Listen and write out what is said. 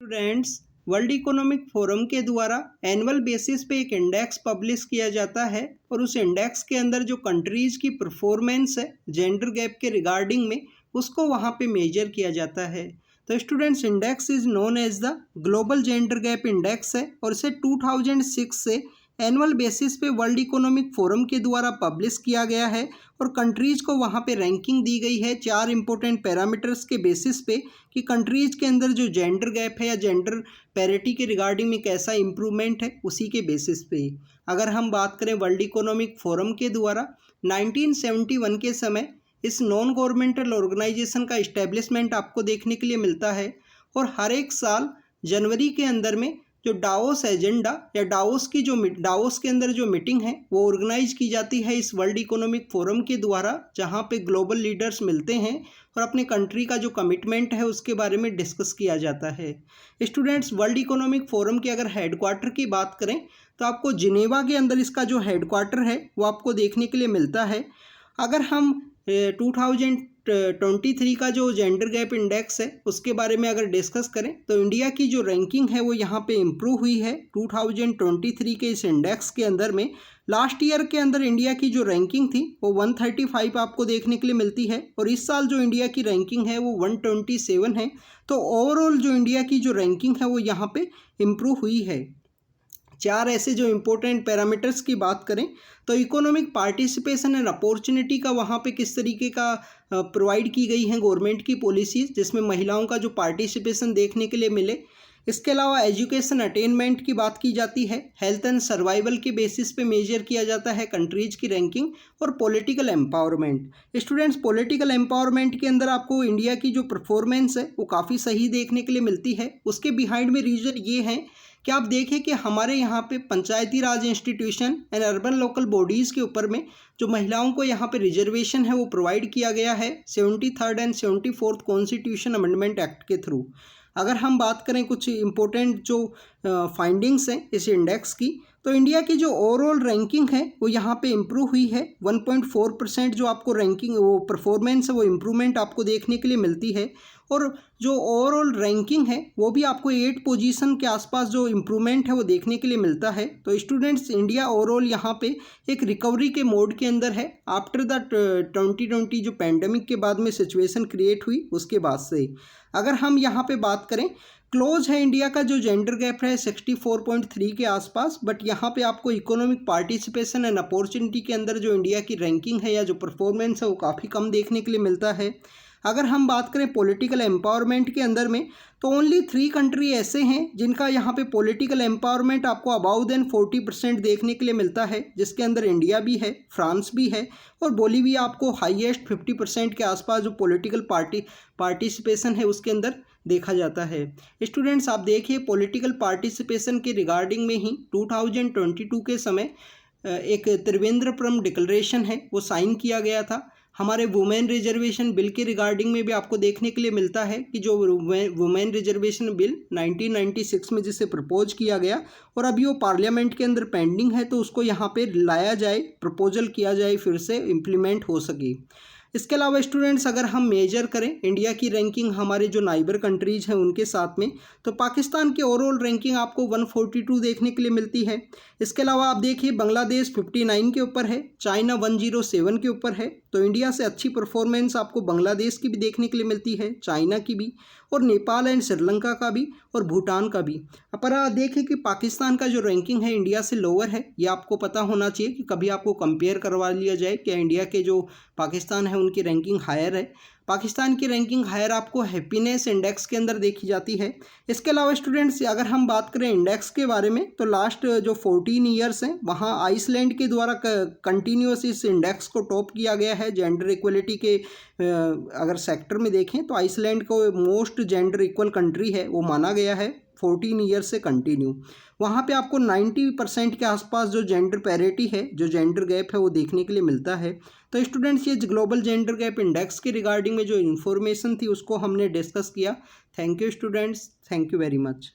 Students, world Economic Forum के द्वारा annual basis पे एक इंडेक्स पब्लिश किया जाता है और उस इंडेक्स के अंदर जो कंट्रीज़ की परफॉर्मेंस है जेंडर गैप के रिगार्डिंग में उसको वहाँ पे मेजर किया जाता है। तो students, index is known as the global gender gap index है और इसे 2006 से एनुअल बेसिस पे वर्ल्ड इकोनॉमिक फोरम के द्वारा पब्लिश किया गया है और कंट्रीज़ को वहाँ पे रैंकिंग दी गई है 4 इंपॉर्टेंट पैरामीटर्स के बेसिस पे कि कंट्रीज़ के अंदर जो जेंडर गैप है या जेंडर पैरिटी के रिगार्डिंग में कैसा इंप्रूवमेंट है उसी के बेसिस पे। अगर हम बात करें वर्ल्ड इकोनॉमिक फोरम के द्वारा 1971 के समय इस नॉन गवर्नमेंटल ऑर्गेनाइजेशन का इस्टेब्लिशमेंट आपको देखने के लिए मिलता है और हर एक साल जनवरी के अंदर में जो डावोस एजेंडा या डावोस के अंदर जो मीटिंग है वो ऑर्गेनाइज की जाती है इस वर्ल्ड इकोनॉमिक फोरम के द्वारा, जहाँ पे ग्लोबल लीडर्स मिलते हैं और अपने कंट्री का जो कमिटमेंट है उसके बारे में डिस्कस किया जाता है। स्टूडेंट्स, वर्ल्ड इकोनॉमिक फोरम के अगर हेडक्वार्टर की बात करें तो आपको जिनेवा के अंदर इसका जो हेडक्वार्टर है वो आपको देखने के लिए मिलता है। अगर हम 2023 का जो जेंडर गैप इंडेक्स है उसके बारे में अगर डिस्कस करें तो इंडिया की जो रैंकिंग है वो यहाँ पे इम्प्रूव हुई है 2023 के इस इंडेक्स के अंदर में। लास्ट ईयर के अंदर इंडिया की जो रैंकिंग थी वो 135 आपको देखने के लिए मिलती है और इस साल जो इंडिया की रैंकिंग है वो 127 है। तो ओवरऑल जो इंडिया की जो रैंकिंग है वो यहाँ पे इम्प्रूव हुई है। 4 ऐसे जो इम्पोर्टेंट पैरामीटर्स की बात करें तो इकोनॉमिक पार्टिसिपेशन एंड अपॉर्चुनिटी का वहाँ पे किस तरीके का प्रोवाइड की गई हैं गवर्नमेंट की पॉलिसीज़, जिसमें महिलाओं का जो पार्टिसिपेशन देखने के लिए मिले। इसके अलावा एजुकेशन अटेनमेंट की बात की जाती है, हेल्थ एंड सर्वाइवल के बेसिस पे मेजर किया जाता है कंट्रीज़ की रैंकिंग और political empowerment. Students, political empowerment के अंदर आपको इंडिया की जो परफॉर्मेंस है वो काफ़ी सही देखने के लिए मिलती है। उसके बिहाइंड में रीज़न ये है कि आप देखें कि हमारे यहाँ पे Panchayati Raj institution and urban local bodies के ऊपर में जो महिलाओं को यहाँ पे रिजर्वेशन है वो प्रोवाइड किया गया है 73rd and 74th constitution amendment act के थ्रू। अगर हम बात करें कुछ इम्पोर्टेंट जो फाइंडिंग्स हैं इस इंडेक्स की, तो इंडिया की जो ओवरऑल रैंकिंग है वो यहाँ पे इम्प्रूव हुई है 1.4% जो आपको रैंकिंग वो परफॉर्मेंस है वो इम्प्रूवमेंट आपको देखने के लिए मिलती है और जो ओवरऑल रैंकिंग है वो भी आपको 8 पोजीशन के आसपास जो इम्प्रूवमेंट है वो देखने के लिए मिलता है। तो स्टूडेंट्स, इंडिया ओवरऑल यहाँ पे एक रिकवरी के मोड के अंदर है आफ्टर द 2020 जो पैंडमिक के बाद में सिचुएशन क्रिएट हुई उसके बाद से। अगर हम यहाँ पे बात करें, क्लोज है इंडिया का जो जेंडर गैप है 64.3 के आसपास, बट यहाँ पे आपको इकोनॉमिक पार्टिसिपेशन एंड अपॉर्चुनिटी के अंदर जो इंडिया की रैंकिंग है या जो परफॉर्मेंस है वो काफ़ी कम देखने के लिए मिलता है। अगर हम बात करें पॉलिटिकल एम्पावरमेंट के अंदर में, तो ओनली 3 कंट्री ऐसे हैं जिनका यहाँ पे पॉलिटिकल एम्पावरमेंट आपको अबाउ देन 40% देखने के लिए मिलता है, जिसके अंदर इंडिया भी है, फ्रांस भी है और बोलीविया आपको हाईएस्ट 50% के आसपास जो पॉलिटिकल पार्टिसिपेशन है उसके अंदर देखा जाता है। स्टूडेंट्स, आप देखिए पॉलिटिकल पार्टिसिपेशन के रिगार्डिंग में ही 2022 के समय एक त्रिवेंद्रपुरम डिक्लेरेशन है वो साइन किया गया था। हमारे वुमेन रिजर्वेशन बिल के रिगार्डिंग में भी आपको देखने के लिए मिलता है कि जो वुमेन रिजर्वेशन बिल 1996 में जिसे प्रपोज किया गया और अभी वो पार्लियामेंट के अंदर पेंडिंग है, तो उसको यहाँ पे लाया जाए, प्रपोजल किया जाए, फिर से इम्प्लीमेंट हो सके। इसके अलावा स्टूडेंट्स, अगर हम मेजर करें इंडिया की रैंकिंग हमारे जो नाइबर कंट्रीज़ हैं उनके साथ में, तो पाकिस्तान की ओवरऑल रैंकिंग आपको 142 देखने के लिए मिलती है। इसके अलावा आप देखिए बांग्लादेश 59 के ऊपर है, चाइना 107 के ऊपर है। तो इंडिया से अच्छी परफॉर्मेंस आपको बांग्लादेश की भी देखने के लिए मिलती है, चाइना की भी, और नेपाल एंड श्रीलंका का भी और भूटान का भी। पर देखें कि पाकिस्तान का जो रैंकिंग है इंडिया से लोअर है, ये आपको पता होना चाहिए कि कभी आपको कंपेयर करवा लिया जाए कि इंडिया के जो पाकिस्तान है उनकी रैंकिंग हायर है। पाकिस्तान की रैंकिंग हायर आपको हैप्पीनेस इंडेक्स के अंदर देखी जाती है। इसके अलावा स्टूडेंट्स, अगर हम बात करें इंडेक्स के बारे में, तो लास्ट जो 14 ईयर्स हैं वहाँ आइसलैंड के द्वारा कंटिन्यूस इस इंडेक्स को टॉप किया गया है जेंडर इक्वलिटी के अगर सेक्टर में देखें तो आइसलैंड को मोस्ट जेंडर इक्वल कंट्री है वो माना गया है 14 ईयर से कंटिन्यू। वहाँ पे आपको 90% के आसपास जो जेंडर पैरिटी है, जो जेंडर गैप है वो देखने के लिए मिलता है। तो स्टूडेंट्स, ये ग्लोबल जेंडर गैप इंडेक्स के रिगार्डिंग में जो इन्फॉर्मेशन थी उसको हमने डिस्कस किया। Thank you students, thank you very much.